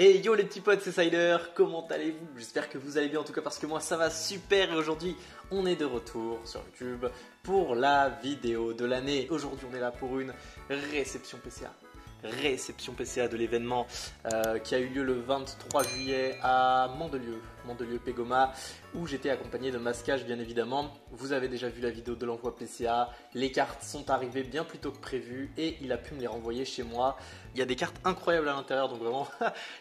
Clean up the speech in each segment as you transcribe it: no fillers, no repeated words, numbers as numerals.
Et yo les petits potes, c'est Sider, comment allez-vous? J'espère que vous allez bien en tout cas parce que moi ça va super et aujourd'hui on est de retour sur YouTube pour la vidéo de l'année. Aujourd'hui on est là pour une réception PCA. Réception PCA de l'événement qui a eu lieu le 23 juillet à Mandelieu Pégoma, où j'étais accompagné de Mascage bien évidemment. Vous avez déjà vu la vidéo de l'envoi PCA, les cartes sont arrivées bien plus tôt que prévu et il a pu me les renvoyer chez moi. Il y a des cartes incroyables à l'intérieur, donc vraiment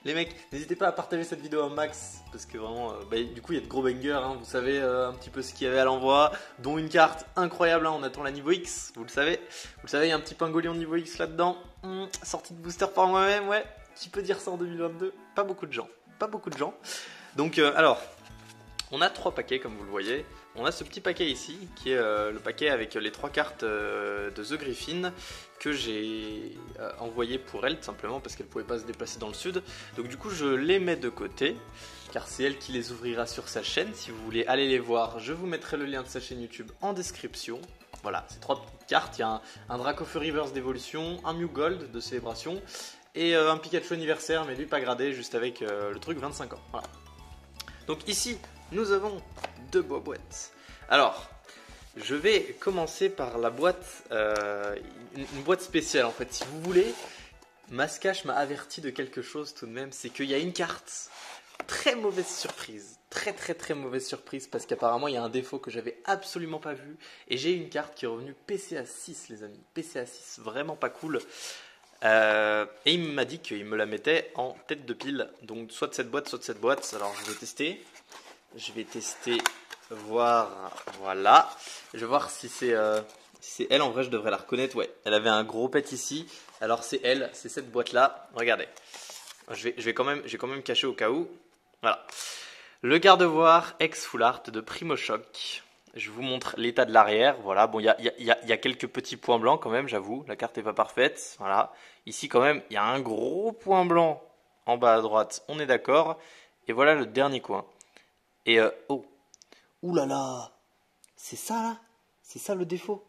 les mecs n'hésitez pas à partager cette vidéo un max parce que vraiment du coup il y a de gros bangers, hein. Vous savez un petit peu ce qu'il y avait à l'envoi, dont une carte incroyable, hein. On attend la niveau X, vous le savez, il y a un petit pingolion niveau X là-dedans. Sortie de booster par moi-même, ouais. Qui peut dire ça en 2022? Pas beaucoup de gens. Donc alors, on a 3 paquets comme vous le voyez. On a ce petit paquet ici, qui est le paquet avec les 3 cartes de The Griffin que j'ai envoyé pour elle, tout simplement parce qu'elle ne pouvait pas se déplacer dans le sud. Donc du coup, je les mets de côté, car c'est elle qui les ouvrira sur sa chaîne. Si vous voulez aller les voir, je vous mettrai le lien de sa chaîne YouTube en description. Voilà, ces 3 petites cartes. Il y a un Dracofeu Reverse d'évolution, un Mew Gold de célébration et un Pikachu anniversaire, mais lui pas gradé, juste avec le truc 25 ans. Voilà. Donc ici, nous avons 2 boîtes. Alors, je vais commencer par la boîte, une boîte spéciale en fait. Si vous voulez, Mascache m'a averti de quelque chose tout de même, c'est qu'il y a une carte, très mauvaise surprise. Très mauvaise surprise parce qu'apparemment il y a un défaut que j'avais absolument pas vu et j'ai une carte qui est revenue PCA 6 les amis, PCA 6, vraiment pas cool. Et il m'a dit qu'il me la mettait en tête de pile, donc soit de cette boîte, alors je vais tester, voir, voilà, je vais voir si c'est elle. En vrai je devrais la reconnaître, ouais, elle avait un gros pet ici, alors c'est elle, c'est cette boîte là, regardez, je vais quand même cacher au cas où, voilà. Le gardevoir ex full art de Primo Choc. Je vous montre l'état de l'arrière. Voilà, bon, il y a quelques petits points blancs quand même, j'avoue. La carte n'est pas parfaite. Voilà. Ici, quand même, il y a un gros point blanc en bas à droite. On est d'accord. Et voilà le dernier coin. Et oh, ouh là là, c'est ça là? C'est ça le défaut?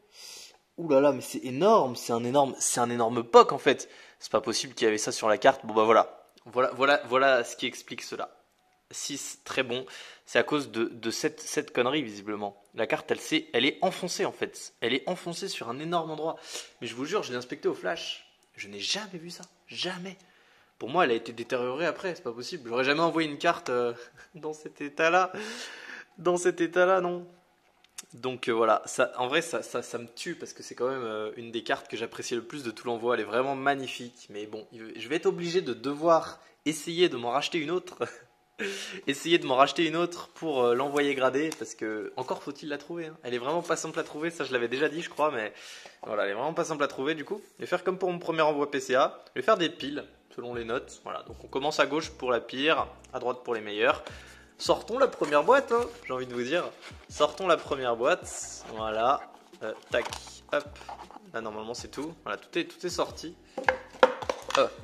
Ouh là là, mais c'est énorme. C'est un énorme POC en fait. C'est pas possible qu'il y avait ça sur la carte. Bon bah voilà ce qui explique cela. 6, très bon, c'est à cause de cette connerie visiblement. La carte elle est enfoncée en fait, elle est enfoncée sur un énorme endroit. Mais je vous jure, je l'ai inspecté au flash, je n'ai jamais vu ça, jamais. Pour moi elle a été détériorée après, c'est pas possible, j'aurais jamais envoyé une carte dans cet état là, non. Donc voilà, ça, en vrai ça me tue parce que c'est quand même une des cartes que j'apprécie le plus de tout l'envoi, elle est vraiment magnifique. Mais bon, je vais être obligé de devoir essayer de m'en racheter une autre. Pour l'envoyer gradé parce que encore faut-il la trouver, hein. Elle est vraiment pas simple à trouver, ça je l'avais déjà dit je crois, mais voilà, elle est vraiment pas simple à trouver. Du coup je vais faire comme pour mon premier envoi PCA, je vais faire des piles selon les notes. Voilà, donc on commence à gauche pour la pire, à droite pour les meilleurs. Sortons la première boîte, hein, j'ai envie de vous dire. Sortons la première boîte, voilà, tac, hop, là normalement c'est tout, voilà, tout est sorti.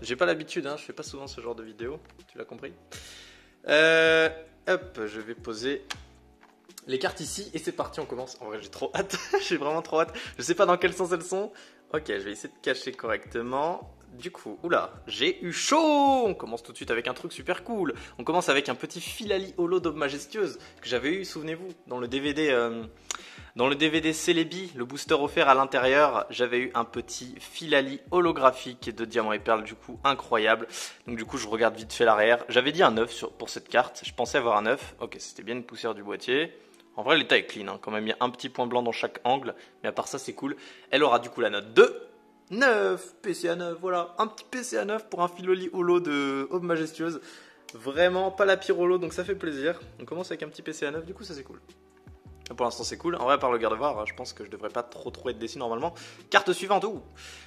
J'ai pas l'habitude, hein, je fais pas souvent ce genre de vidéo, tu l'as compris. Hop, je vais poser les cartes ici et c'est parti, on commence. En vrai j'ai trop hâte, j'ai vraiment trop hâte. Je sais pas dans quel sens elles sont. Ok, je vais essayer de cacher correctement. Du coup, oula, j'ai eu chaud. On commence tout de suite avec un truc super cool. On commence avec un petit Filali Holo d'Aube Majestueuse que j'avais eu, souvenez-vous, dans le DVD Celebi, le booster offert à l'intérieur, j'avais eu un petit Filali holographique de Diamant et Perle, du coup incroyable. Donc du coup je regarde vite fait l'arrière. J'avais dit un 9 pour cette carte, je pensais avoir un 9. Ok, c'était bien une poussière du boîtier. En vrai l'état est clean, hein. Quand même il y a un petit point blanc dans chaque angle, mais à part ça c'est cool. Elle aura du coup la note de 9, PCA 9, voilà, un petit PCA 9 pour un Filali holo de Aube Majestueuse. Vraiment pas la pire holo, donc ça fait plaisir. On commence avec un petit PCA 9, du coup ça c'est cool. Pour l'instant c'est cool, en vrai par le gardevoir je pense que je devrais pas trop être déçu normalement. Carte suivante,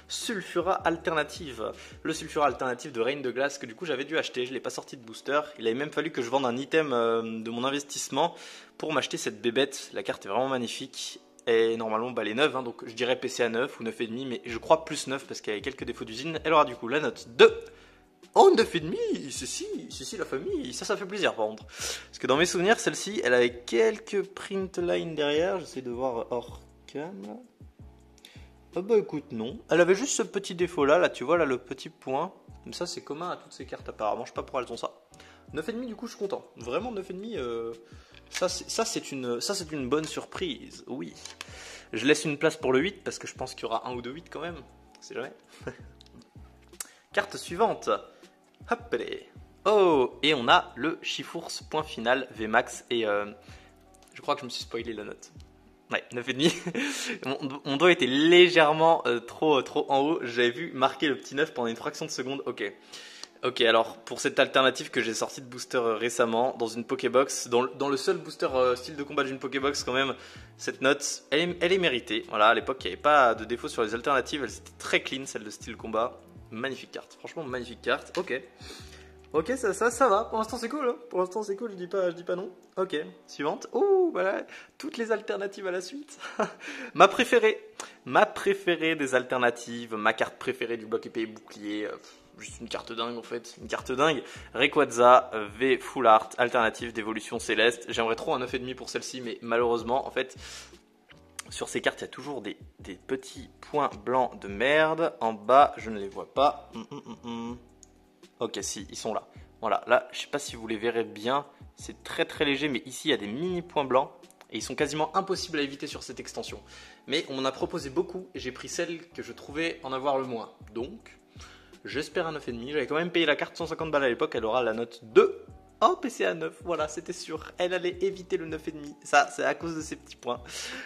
Sulfura Alternative. Le Sulfura Alternative de Reine de Glace que du coup j'avais dû acheter, je l'ai pas sorti de booster. Il avait même fallu que je vende un item de mon investissement pour m'acheter cette bébête. La carte est vraiment magnifique et normalement elle est neuve, hein, donc je dirais PCA 9 ou 9,5, mais je crois plus 9 parce qu'il y a quelques défauts d'usine. Elle aura du coup la note de... Oh, 9,5, si, la famille, ça fait plaisir par contre. Parce que dans mes souvenirs, celle-ci, elle avait quelques print lines derrière. J'essaie de voir hors cam. Ah bah écoute, non. Elle avait juste ce petit défaut là, tu vois, là, le petit point. Comme ça, c'est commun à toutes ces cartes apparemment. Je sais pas pourquoi elles ont ça. 9,5 du coup, je suis content. Vraiment, 9,5, ça c'est une bonne surprise, oui. Je laisse une place pour le 8 parce que je pense qu'il y aura un ou deux 8 quand même. On sait jamais. Carte suivante. Hop allez. Oh, et on a le Chifours point final VMAX et je crois que je me suis spoilé la note. Ouais, 9,5. Mon doigt était légèrement trop en haut. J'avais vu marquer le petit 9 pendant une fraction de seconde. Ok. Ok, alors pour cette alternative que j'ai sortie de booster récemment dans une Pokébox, dans le seul booster style de combat d'une Pokébox quand même, cette note, elle est méritée. Voilà, à l'époque il n'y avait pas de défaut sur les alternatives, elle était très clean celle de style combat. Magnifique carte, franchement magnifique carte. Ok. Ok, ça va. Pour l'instant, c'est cool. Hein, pour l'instant, c'est cool. Je dis pas non. Ok, suivante. Oh, voilà. Toutes les alternatives à la suite. Ma préférée des alternatives. Ma carte préférée du bloc épée et bouclier. Juste une carte dingue, en fait. Une carte dingue. Rayquaza V Full Art. Alternative d'évolution céleste. J'aimerais trop un 9,5 pour celle-ci, mais malheureusement, en fait, sur ces cartes, il y a toujours des petits points blancs de merde. En bas, je ne les vois pas. Ok, si, ils sont là. Voilà, là, je sais pas si vous les verrez bien. C'est très très léger, mais ici, il y a des mini points blancs. Et ils sont quasiment impossibles à éviter sur cette extension. Mais on m'en a proposé beaucoup et j'ai pris celle que je trouvais en avoir le moins. Donc, j'espère un 9,5. J'avais quand même payé la carte 150 balles à l'époque. Elle aura la note 2 en PCA 9. Voilà, c'était sûr. Elle allait éviter le 9,5. Ça, c'est à cause de ces petits points.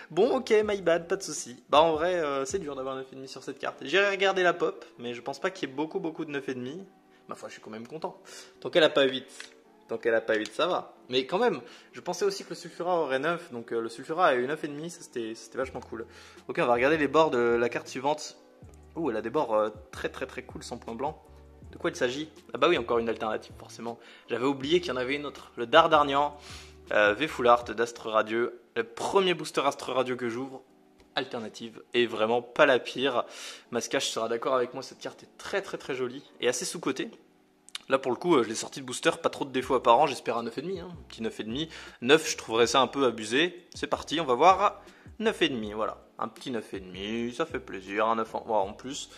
Bon, ok, my bad, pas de souci. Bah, en vrai, c'est dur d'avoir un 9,5 sur cette carte. J'irai regarder la pop, mais je pense pas qu'il y ait beaucoup de 9,5. Ma foi, je suis quand même content. Tant qu'elle a pas 8. Tant qu'elle a pas 8, ça va. Mais quand même, je pensais aussi que le Sulfura aurait 9. Donc le Sulfura a eu 9,5. Ça, c'était vachement cool. Ok, on va regarder les bords de la carte suivante. Ouh, elle a des bords très cool, sans point blanc. De quoi il s'agit? Ah bah oui, encore une alternative, forcément. J'avais oublié qu'il y en avait une autre. Le Dardarnian V Full Art d'Astre Radieux. Le premier booster Astre Radieux que j'ouvre. Alternative et vraiment pas la pire. Mascache sera d'accord avec moi, cette carte est très jolie et assez sous-cotée. Là pour le coup, je l'ai sorti de booster, pas trop de défauts apparents, j'espère un 9,5, hein, un petit 9,5. 9, je trouverais ça un peu abusé. C'est parti, on va voir 9,5, voilà. Un petit 9,5, ça fait plaisir, un 9 en plus.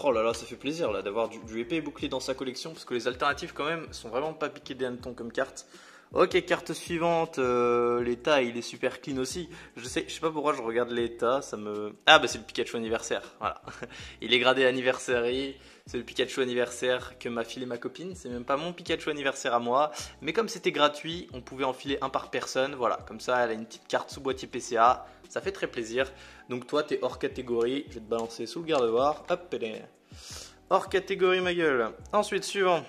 Oh là là, ça fait plaisir là d'avoir du épée et bouclier dans sa collection parce que les alternatives quand même sont vraiment pas piquées des hannetons comme carte. Ok, carte suivante, l'état il est super clean aussi. Je sais pas pourquoi je regarde l'état, ça me... Ah bah c'est le Pikachu anniversaire, voilà. Il est gradé anniversary, c'est le Pikachu anniversaire que m'a filé ma copine. C'est même pas mon Pikachu anniversaire à moi, mais comme c'était gratuit, on pouvait en filer un par personne. Voilà, comme ça elle a une petite carte sous boîtier PCA, ça fait très plaisir. Donc toi t'es hors catégorie, je vais te balancer sous le garde-voir. Hop, elle est hors catégorie ma gueule. Ensuite, suivant.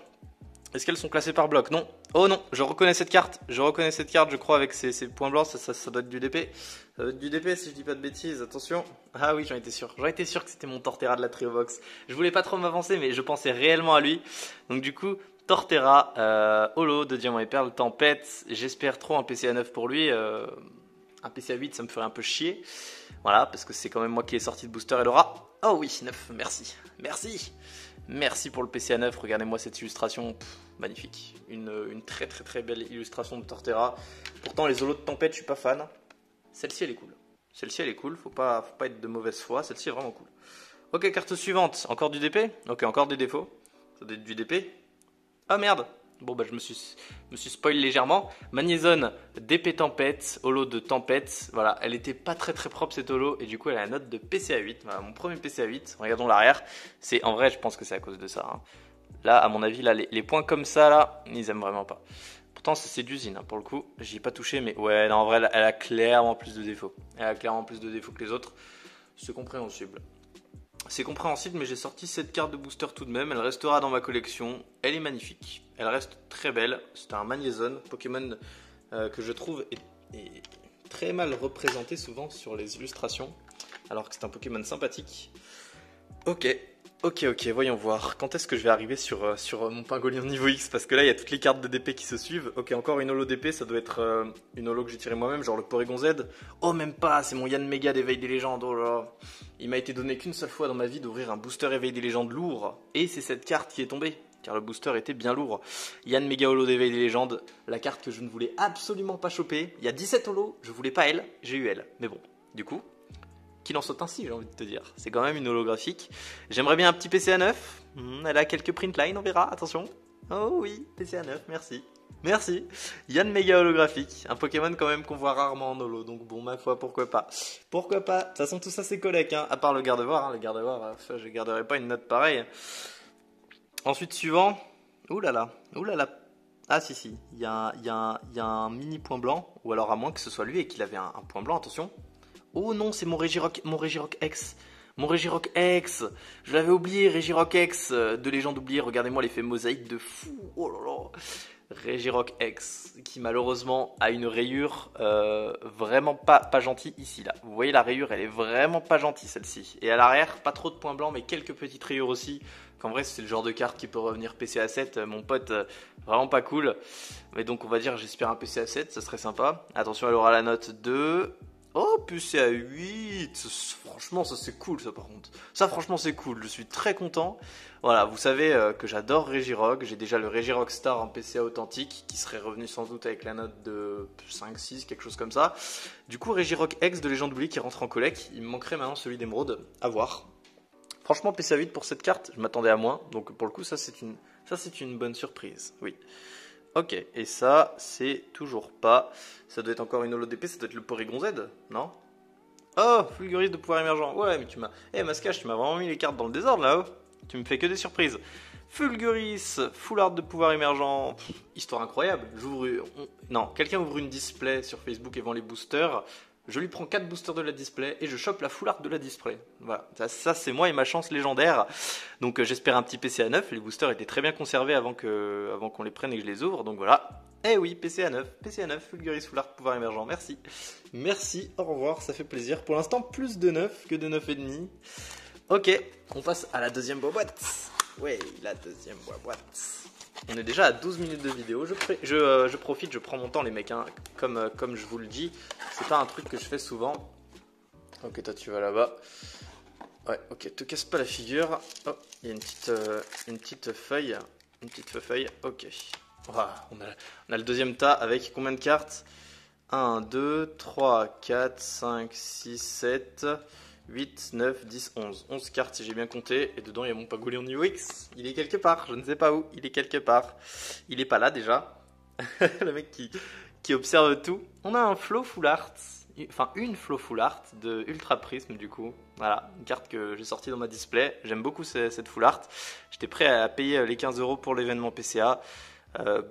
Est-ce qu'elles sont classées par bloc? Non. Oh non, je reconnais cette carte. Je crois, avec ces points blancs. Ça doit être du DP. Ça doit être du DP si je dis pas de bêtises. Attention. Ah oui, j'en étais sûr. J'en étais sûr que c'était mon Torterra de la Trio Box. Je voulais pas trop m'avancer, mais je pensais réellement à lui. Donc du coup, Torterra, Holo de Diamant et Perle, Tempête. J'espère trop un PCA 9 pour lui. Un PCA 8, ça me ferait un peu chier. Voilà, parce que c'est quand même moi qui ai sorti de booster et l'aura. Oh oui, 9, merci. Merci pour le PCA 9, regardez-moi cette illustration, magnifique. Une très belle illustration de Torterra. Pourtant les holos de tempête, je suis pas fan. Celle-ci elle est cool, faut pas être de mauvaise foi, celle-ci est vraiment cool. Ok, carte suivante, encore du DP? Ok, encore des défauts. Ça doit être du DP. Ah merde. Bon bah je me suis spoil légèrement. Magnézone, DP Tempête, holo de Tempête. Voilà, elle était pas très propre cette holo et du coup elle a la note de PCA 8. Voilà, mon premier PCA 8. Regardons l'arrière. C'est en vrai, je pense que c'est à cause de ça. Hein. Là, à mon avis, là les points comme ça là, ils aiment vraiment pas. Pourtant c'est d'usine hein, pour le coup. J'y ai pas touché, mais ouais, non, en vrai, elle a clairement plus de défauts. Elle a clairement plus de défauts que les autres. C'est compréhensible. C'est compréhensible, mais j'ai sorti cette carte de booster tout de même. Elle restera dans ma collection. Elle est magnifique. Elle reste très belle. C'est un Magnézone, Pokémon que je trouve est très mal représenté souvent sur les illustrations, alors que c'est un Pokémon sympathique. Ok, voyons voir. Quand est-ce que je vais arriver sur mon Pingolian niveau X? Parce que là, il y a toutes les cartes de DP qui se suivent. Ok, encore une holo DP, ça doit être une holo que j'ai tirée moi-même, genre le Porygon Z. Oh, même pas, c'est mon Yann Mega d'éveil des légendes. Oh là là. Il m'a été donné qu'une seule fois dans ma vie d'ouvrir un booster éveil des légendes lourd. Et c'est cette carte qui est tombée, car le booster était bien lourd. Yann Mega holo d'éveil des légendes, la carte que je ne voulais absolument pas choper. Il y a 17 holos, je voulais pas elle, j'ai eu elle. Mais bon, du coup... qu'il en soit ainsi, j'ai envie de te dire. C'est quand même une holographique. J'aimerais bien un petit PCA 9. Elle a quelques print lines, on verra, attention. Oh oui, PCA 9, merci. Merci. Yann méga holographique. Un Pokémon quand même qu'on voit rarement en holo. Donc bon, ma foi, pourquoi pas. Pourquoi pas. De toute façon, tout ça c'est collègue, hein. À part le Gardevoir. Hein. Le Gardevoir, je garderai pas une note pareille. Ensuite, suivant. Ouh là là. Ouh là là. Ah si. Il y a un mini point blanc. Ou alors à moins que ce soit lui et qu'il avait un point blanc, attention. Oh non, c'est mon Regirock X. Mon Regirock X. Je l'avais oublié, Regirock X. De légende oubliée. Regardez-moi l'effet mosaïque de fou. Oh là là. Regirock X, qui malheureusement a une rayure vraiment pas gentille ici là. Vous voyez la rayure, elle est vraiment pas gentille celle-ci. Et à l'arrière, pas trop de points blancs, mais quelques petites rayures aussi. Qu'en vrai, c'est le genre de carte qui peut revenir PCA 7. Mon pote, vraiment pas cool. Mais donc on va dire, j'espère un PCA 7, ça serait sympa. Attention, elle aura la note 2. Oh, PCA 8. Franchement, ça c'est cool ça par contre. Ça franchement c'est cool, je suis très content. Voilà, vous savez que j'adore Regirock. J'ai déjà le Regirock Star en PCA authentique qui serait revenu sans doute avec la note de 5, 6, quelque chose comme ça. Du coup, Regirock X de légende oubliée qui rentre en collect. Il me manquerait maintenant celui d'émeraude. À voir. Franchement, PCA 8 pour cette carte, je m'attendais à moins. Donc pour le coup, ça c'est une bonne surprise. Oui. Ok, et ça, c'est toujours pas. Ça doit être encore une holo d'épée, ça doit être le Porygon Z, non? Oh, Fulguris de pouvoir émergent. Ouais, mais tu m'as. Eh, Mascache, tu m'as vraiment mis les cartes dans le désordre là-haut. Tu me fais que des surprises. Fulguris, full art de pouvoir émergent. Histoire incroyable. Non, quelqu'un ouvre une display sur Facebook et vend les boosters. Je lui prends 4 boosters de la display et je chope la full art de la display. Voilà, ça c'est moi et ma chance légendaire. Donc j'espère un petit PCA 9. Les boosters étaient très bien conservés avant qu'on les prenne et que je les ouvre. Donc voilà. Eh oui, PCA 9, Fulguris full art pouvoir émergent. Merci. Merci, au revoir, ça fait plaisir. Pour l'instant, plus de 9 que de 9,5. Ok, on passe à la deuxième boîte. Ouais, la deuxième boîte. On est déjà à 12 minutes de vidéo. Je profite, je prends mon temps, les mecs. Hein. Comme je vous le dis, c'est pas un truc que je fais souvent. Ok, toi tu vas là-bas. Ouais, ok, te casse pas la figure. Oh, il y a une petite feuille. Une petite feuille. Ok. Voilà, on a le deuxième tas avec combien de cartes? 1, 2, 3, 4, 5, 6, 7, 8, 9, 10, 11. 11 cartes si j'ai bien compté. Et dedans, il y a mon Pagolion New X. Il est quelque part. Je ne sais pas où. Il est quelque part. Il est pas là déjà. Le mec qui observe tout. On a un Flow Full Art. Enfin, une Flow Full Art de Ultra Prism du coup. Voilà, une carte que j'ai sortie dans ma display. J'aime beaucoup cette Full Art. J'étais prêt à payer les 15 € pour l'événement PCA.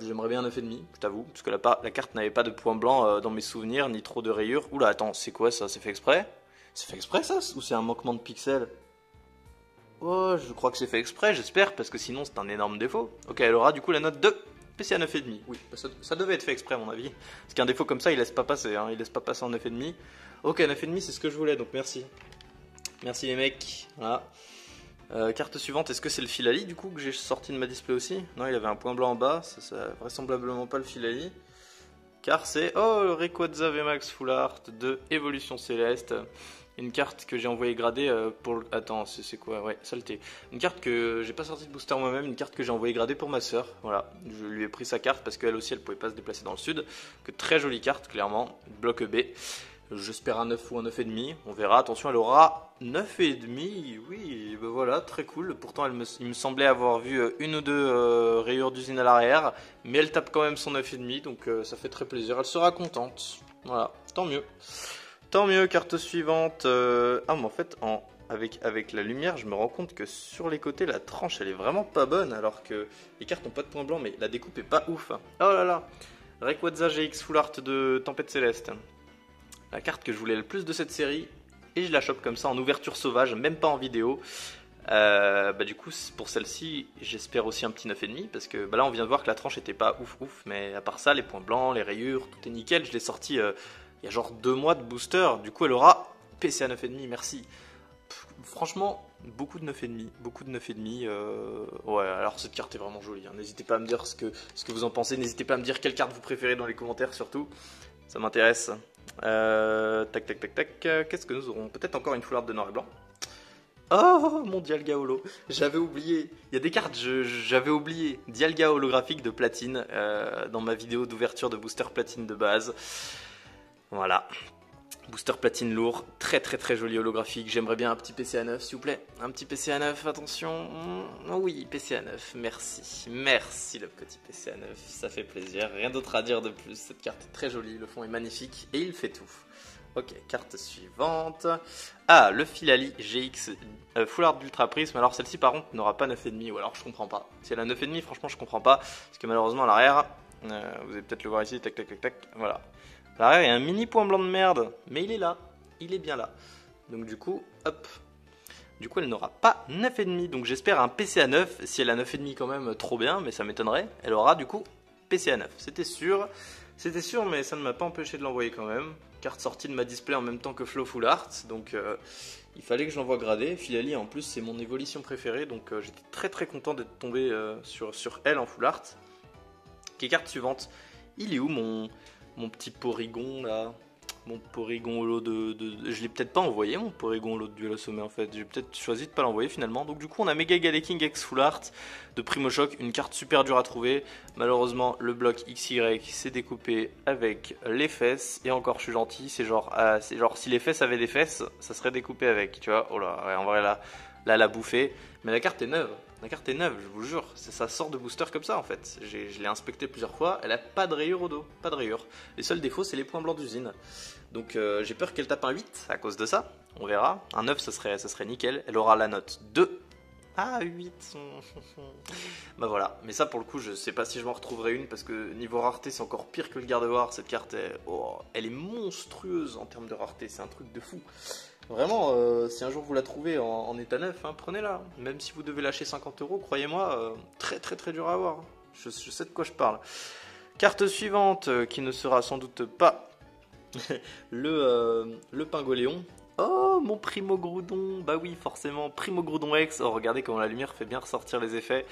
J'aimerais bien 9,5, je t'avoue, parce que la carte n'avait pas de point blanc dans mes souvenirs, ni trop de rayures. Oula, attends, c'est quoi ça? C'est fait exprès? C'est fait exprès ça? Ou c'est un manquement de pixels? Oh, je crois que c'est fait exprès, j'espère, parce que sinon c'est un énorme défaut. Ok, elle aura du coup la note de PCA 9,5. Oui, ça devait être fait exprès à mon avis. Parce qu'un défaut comme ça, il laisse pas passer, hein. Il laisse pas passer en 9,5. Ok, 9,5 c'est ce que je voulais, donc merci. Merci les mecs, voilà. Carte suivante, est-ce que c'est le Filali du coup que j'ai sorti de ma display aussi? Non, il avait un point blanc en bas, c'est vraisemblablement pas le Filali. Car c'est le Rayquaza VMAX Full Art de Évolution Céleste. Une carte que j'ai envoyée grader pour... Attends, c'est quoi? Ouais, saleté. Une carte que j'ai pas sorti de booster moi-même, une carte que j'ai envoyée grader pour ma soeur. Voilà, je lui ai pris sa carte parce qu'elle aussi elle pouvait pas se déplacer dans le sud. Que très jolie carte, clairement. Bloc B. J'espère un 9 ou un 9,5, on verra. Attention, elle aura 9,5, oui, ben voilà, très cool. Pourtant, il me semblait avoir vu une ou deux rayures d'usine à l'arrière, mais elle tape quand même son 9,5, donc ça fait très plaisir. Elle sera contente, voilà, tant mieux. Tant mieux, carte suivante. Ah, mais en fait, avec la lumière, je me rends compte que sur les côtés, la tranche, elle est vraiment pas bonne, alors que les cartes n'ont pas de point blanc, mais la découpe est pas ouf. Oh là là, Rayquaza GX Full Art de Tempête Céleste. La carte que je voulais le plus de cette série, et je la chope comme ça en ouverture sauvage, même pas en vidéo. Du coup, pour celle-ci, j'espère aussi un petit 9,5, parce que là on vient de voir que la tranche était pas ouf, mais à part ça, les points blancs, les rayures, tout est nickel. Je l'ai sorti il y a genre 2 mois de booster, du coup elle aura PCA 9,5, merci. Franchement, beaucoup de 9,5, ouais, alors cette carte est vraiment jolie, hein. N'hésitez pas à me dire ce que vous en pensez, n'hésitez pas à me dire quelle carte vous préférez dans les commentaires surtout, ça m'intéresse. Tac, qu'est-ce que nous aurons? Peut-être encore une full art de noir et blanc. Oh, mon Dialga holo, j'avais oublié, il y a des cartes, j'avais oublié. Dialga holographique de platine dans ma vidéo d'ouverture de booster platine de base. Voilà. Booster platine lourd, très joli holographique. J'aimerais bien un petit PCA9 s'il vous plaît. Un petit PCA9, attention. Oh oui, PCA9, merci. Merci le petit PCA9, ça fait plaisir. Rien d'autre à dire de plus. Cette carte est très jolie, le fond est magnifique et il fait tout. Ok, carte suivante. Ah, le Filali GX Full Art d'Ultra Prism. Alors celle-ci par contre n'aura pas 9,5 ou alors je comprends pas. Si elle a 9,5, franchement je comprends pas. Parce que malheureusement à l'arrière, vous allez peut-être le voir ici, tac tac tac tac, voilà. À l'arrière il y a un mini point blanc de merde, mais il est là, il est bien là. Donc du coup, hop. Du coup elle n'aura pas 9,5, donc j'espère un PCA 9. Si elle a 9,5 quand même, trop bien, mais ça m'étonnerait. Elle aura du coup PCA 9, c'était sûr, mais ça ne m'a pas empêché de l'envoyer quand même. Carte sortie de ma display en même temps que Flow Full Art, donc il fallait que je l'envoie gradé. Filali en plus c'est mon évolution préférée, donc j'étais très content d'être tombé sur elle en Full Art. Ok, carte suivante, il est où mon petit Porygon là? Mon Porygon holo je l'ai peut-être pas envoyé mon Porygon holo de duel au sommet en fait. J'ai peut-être choisi de pas l'envoyer finalement. Donc du coup on a Mega Galaking X Full Art de Primo Shock, une carte super dure à trouver. Malheureusement le bloc XY s'est découpé avec les fesses. Et encore je suis gentil, c'est genre si les fesses avaient des fesses, ça serait découpé avec, tu vois. Oh là, ouais, en vrai là elle a bouffé. Mais la carte est neuve. La carte est neuve, je vous jure, ça sort de booster comme ça en fait. Je l'ai inspecté plusieurs fois, elle a pas de rayures au dos, pas de rayures. Les seuls défauts c'est les points blancs d'usine. Donc j'ai peur qu'elle tape un 8 à cause de ça, on verra. Un 9 ça serait nickel, elle aura la note 2. Ah 8 bah voilà, mais ça pour le coup je sais pas si je m'en retrouverai une parce que niveau rareté c'est encore pire que le Gardevoir. Cette carte elle est monstrueuse en termes de rareté, c'est un truc de fou. Vraiment, si un jour vous la trouvez en état neuf, hein, prenez-la. Même si vous devez lâcher 50 €, croyez-moi, très dur à avoir. Je sais de quoi je parle. Carte suivante, qui ne sera sans doute pas le Pingoléon. Oh, mon Primo Groudon. Bah oui, forcément, Primo Groudon X. Oh, regardez comment la lumière fait bien ressortir les effets.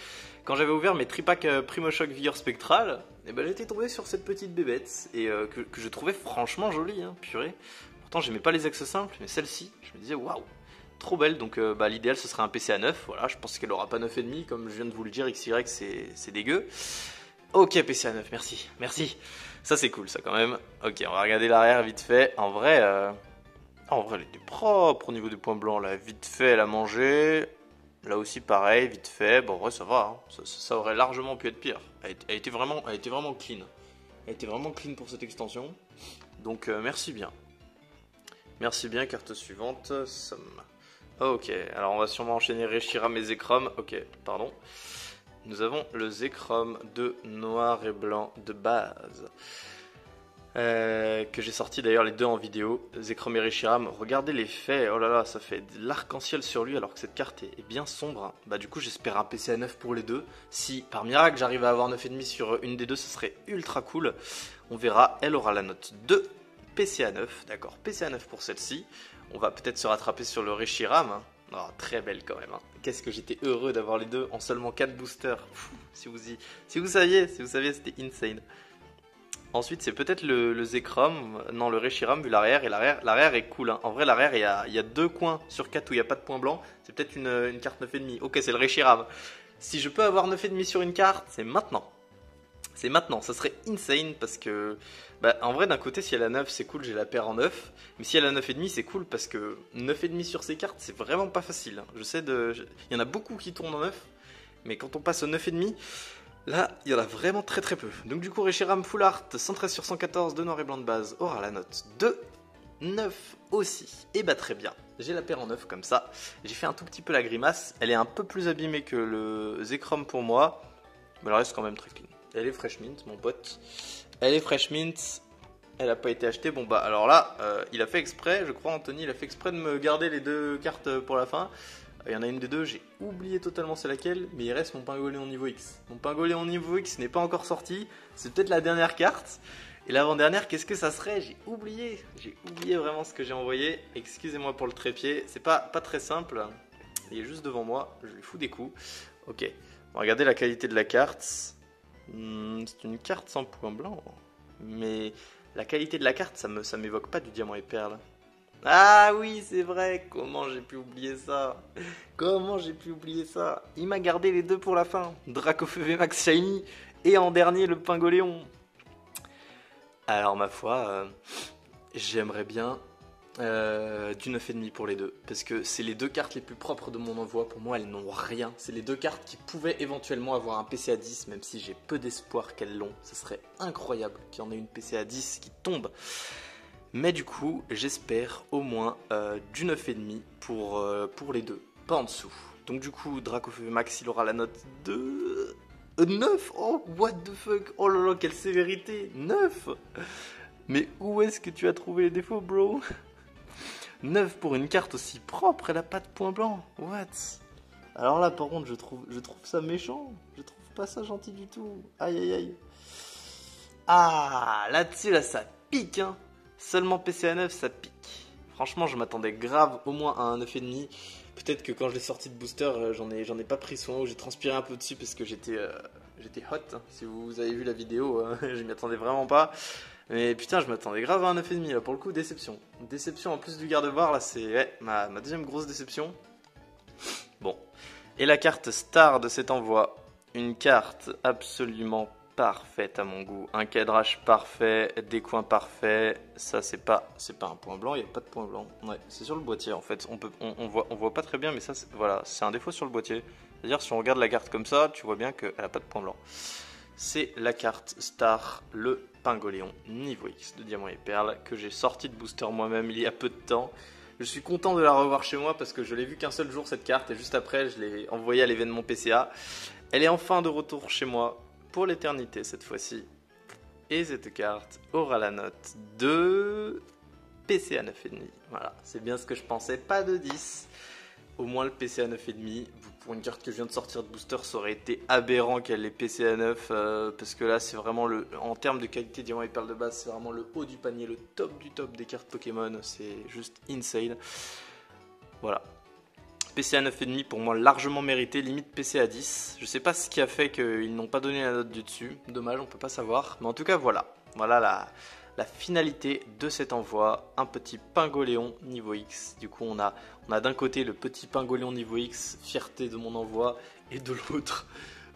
Quand j'avais ouvert mes tripacks Primo Shock Vigueur Spectral, et ben, j'étais tombé sur cette petite bébête et que je trouvais franchement jolie, hein, purée. Pourtant, j'aimais pas les ex simples, mais celle-ci, je me disais waouh, trop belle. Donc, l'idéal ce serait un PCA 9. Voilà, je pense qu'elle aura pas 9,5, comme je viens de vous le dire. XY, c'est dégueu. Ok, PCA 9, merci. Ça, c'est cool, ça quand même. Ok, on va regarder l'arrière vite fait. En vrai, elle était propre au niveau des points blancs là. Vite fait, elle a mangé. Là aussi, pareil, vite fait. Bon, en vrai, ça va. Hein. Ça aurait largement pu être pire. Elle était vraiment clean. Elle était vraiment clean pour cette extension. Donc, merci bien. Merci bien, carte suivante, Somme. Ok, alors on va sûrement enchaîner Reshiram et Zekrom. Ok, pardon. Nous avons le Zekrom de noir et blanc de base. Que j'ai sorti d'ailleurs les deux en vidéo. Zekrom et Reshiram, regardez l'effet. Oh là là, ça fait de l'arc-en-ciel sur lui alors que cette carte est bien sombre. Bah du coup j'espère un PCA 9 pour les deux. Si par miracle j'arrive à avoir 9,5 sur une des deux, ce serait ultra cool. On verra, elle aura la note 2. PCA 9, d'accord, PCA 9 pour celle-ci. On va peut-être se rattraper sur le Reshiram. Hein. Oh, très belle quand même. Hein. Qu'est-ce que j'étais heureux d'avoir les deux en seulement 4 boosters. Pfff, si vous saviez, c'était insane. Ensuite, c'est peut-être le Zekrom, non le Reshiram vu l'arrière. Et l'arrière est cool. Hein. En vrai, l'arrière, il y a 2 coins sur 4 où il n'y a pas de point blanc. C'est peut-être une carte 9,5. Ok, c'est le Reshiram. Si je peux avoir 9,5 sur une carte, c'est maintenant. C'est maintenant, ça serait insane parce que, en vrai d'un côté si elle a 9 c'est cool, j'ai la paire en 9, mais si elle a 9,5 c'est cool parce que 9,5 sur ces cartes c'est vraiment pas facile. Il y en a beaucoup qui tournent en 9, mais quand on passe au 9,5, là il y en a vraiment très peu. Donc du coup Reshiram Full Art, 113 sur 114 de noir et blanc de base aura la note de 9 aussi. Et bah très bien, j'ai la paire en 9 comme ça, j'ai fait un tout petit peu la grimace, elle est un peu plus abîmée que le Zekrom pour moi, mais elle reste quand même très clean. Elle est fresh mint, mon pote. Elle est fresh mint. Elle n'a pas été achetée. Bon, bah, alors là, il a fait exprès, je crois, Anthony, il a fait exprès de me garder les 2 cartes pour la fin. Il y en a une des deux, j'ai oublié totalement c'est laquelle, mais il reste mon Pingoléon niveau X. Mon Pingoléon niveau X n'est pas encore sorti. C'est peut-être la dernière carte. Et l'avant-dernière, qu'est-ce que ça serait? J'ai oublié vraiment ce que j'ai envoyé. Excusez-moi pour le trépied. C'est pas très simple. Il est juste devant moi. Je lui fous des coups. Ok. On va regarder la qualité de la carte. C'est une carte sans point blanc, mais la qualité de la carte, ça m'évoque pas du diamant et perle. Ah oui, c'est vrai, comment j'ai pu oublier ça? Il m'a gardé les deux pour la fin, Dracofeu Max Shiny et en dernier le Pingoléon. Alors ma foi, j'aimerais bien du 9,5 pour les deux, parce que c'est les deux cartes les plus propres de mon envoi. Pour moi, elles n'ont rien. C'est les deux cartes qui pouvaient éventuellement avoir un PCA 10, même si j'ai peu d'espoir qu'elles l'ont. Ce serait incroyable qu'il y en ait une PCA 10 qui tombe. Mais du coup, j'espère au moins du 9,5 pour les deux, pas en dessous. Donc du coup, Dracofeu Max, il aura la note de 9. Oh, what the fuck. Oh là là, quelle sévérité. 9. Mais où est-ce que tu as trouvé les défauts, bro? 9 pour une carte aussi propre, elle a pas de point blanc. What? Alors là, par contre, je trouve ça méchant. Je trouve pas ça gentil du tout. Aïe aïe aïe. Ah, là-dessus, là, ça pique, hein. Seulement PCA 9, ça pique. Franchement, je m'attendais grave au moins à un 9,5. Peut-être que quand je l'ai sorti de booster, j'en ai pas pris soin, ou j'ai transpiré un peu dessus parce que j'étais hot. Hein. Si vous avez vu la vidéo, je m'y attendais vraiment pas. Mais putain, je m'attendais grave à un 9,5 là. Pour le coup, déception. Déception en plus du garde-voir, là, c'est ouais, ma deuxième grosse déception. Bon. Et la carte star de cet envoi. Une carte absolument parfaite à mon goût. Un cadrage parfait, des coins parfaits. Ça, c'est pas un point blanc, il n'y a pas de point blanc. Ouais, c'est sur le boîtier en fait. On voit pas très bien, mais ça, voilà, c'est un défaut sur le boîtier. C'est-à-dire, si on regarde la carte comme ça, tu vois bien qu'elle n'a pas de point blanc. C'est la carte Star, le Pingoléon niveau X de Diamant et Perle, que j'ai sorti de booster moi-même il y a peu de temps. Je suis content de la revoir chez moi parce que je l'ai vue qu'un seul jour cette carte et juste après je l'ai envoyée à l'événement PCA. Elle est enfin de retour chez moi pour l'éternité cette fois-ci. Et cette carte aura la note de PCA 9,5. Voilà, c'est bien ce que je pensais, pas de 10. Au moins le PCA 9,5. Pour une carte que je viens de sortir de booster, ça aurait été aberrant qu'elle ait PCA 9. Parce que là, c'est vraiment en termes de qualité Diamant et Perle de base, c'est vraiment le haut du panier, le top du top des cartes Pokémon. C'est juste insane. Voilà. PCA 9,5 pour moi largement mérité, limite PCA 10. Je sais pas ce qui a fait qu'ils n'ont pas donné la note du dessus. Dommage, on peut pas savoir. Mais en tout cas, voilà. Voilà la finalité de cet envoi, un petit Pingoléon niveau X. Du coup, on a d'un côté le petit Pingoléon niveau X, fierté de mon envoi, et de l'autre,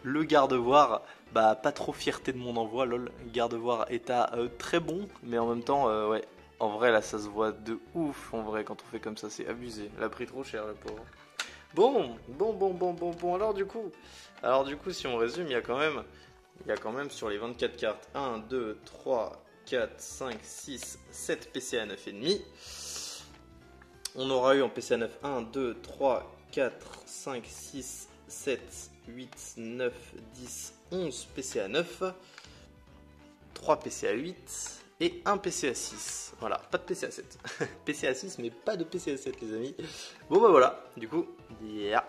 le gardevoir, bah pas trop fierté de mon envoi, lol. Gardevoir état très bon, mais en même temps, ouais, en vrai là ça se voit de ouf, en vrai, quand on fait comme ça, c'est abusé. Elle a pris trop cher, le pauvre. Bon, alors du coup, si on résume, il y a quand même sur les 24 cartes, 1, 2, 3, 4, 5, 6, 7 PCA 9,5. On aura eu en PCA 9 1, 2, 3, 4, 5, 6, 7, 8, 9, 10, 11 PCA 9, 3 PCA 8 et 1 PCA 6. Voilà, pas de PCA 7. PCA 6 mais pas de PCA 7 les amis. Bon bah voilà, du coup, yeah.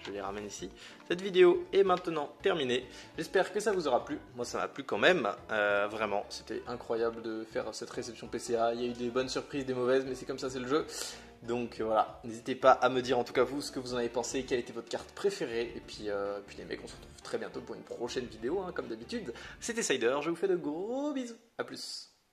Je les ramène ici. Cette vidéo est maintenant terminée. J'espère que ça vous aura plu. Moi, ça m'a plu quand même. Vraiment, c'était incroyable de faire cette réception PCA. Il y a eu des bonnes surprises, des mauvaises, mais c'est comme ça, c'est le jeu. Donc voilà, n'hésitez pas à me dire en tout cas vous ce que vous en avez pensé, quelle était votre carte préférée. Et puis les mecs, on se retrouve très bientôt pour une prochaine vidéo, hein, comme d'habitude. C'était Cider, je vous fais de gros bisous. A plus.